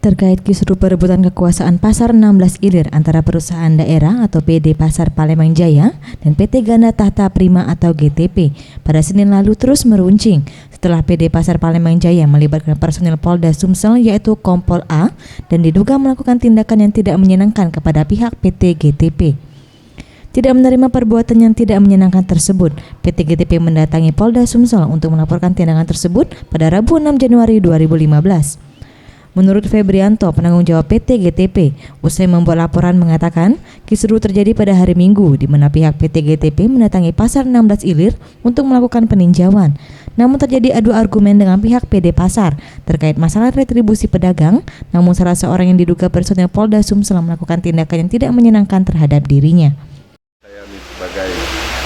Terkait kisruh perebutan kekuasaan Pasar 16 Ilir antara perusahaan daerah atau PD Pasar Palembang Jaya dan PT Ganda Tahta Prima atau GTP pada Senin lalu terus meruncing setelah PD Pasar Palembang Jaya melibatkan personil Polda Sumsel yaitu Kompol A dan diduga melakukan tindakan yang tidak menyenangkan kepada pihak PT GTP. Tidak menerima perbuatan yang tidak menyenangkan tersebut, PT GTP mendatangi Polda Sumsel untuk melaporkan tindakan tersebut pada Rabu 6 Januari 2015. Menurut Febrianto, penanggung jawab PT GTP, usai membuat laporan mengatakan kisruh terjadi pada hari Minggu di mana pihak PT GTP mendatangi Pasar 16 Ilir untuk melakukan peninjauan. Namun terjadi adu argumen dengan pihak PD Pasar terkait masalah retribusi pedagang, namun salah seorang yang diduga personel Polda Sumsel melakukan tindakan yang tidak menyenangkan terhadap dirinya. Saya sebagai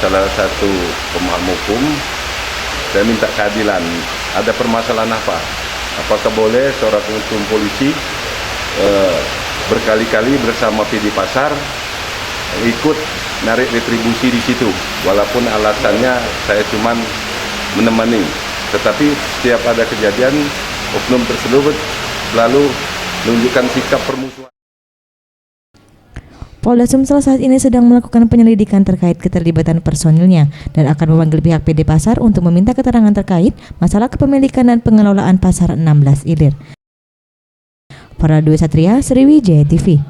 salah satu pemaham hukum, saya minta keadilan. Ada permasalahan apa? Apakah boleh seorang ketum polisi berkali-kali bersama PD Pasar ikut narik retribusi di situ, walaupun alasannya saya cuma menemani, tetapi setiap ada kejadian oknum tersebut lalu menunjukkan sikap permusuhan. Polda Sumsel saat ini sedang melakukan penyelidikan terkait keterlibatan personilnya dan akan memanggil pihak PD Pasar untuk meminta keterangan terkait masalah kepemilikan dan pengelolaan Pasar 16 Ilir. Para Dwi Satria, Sriwijaya TV.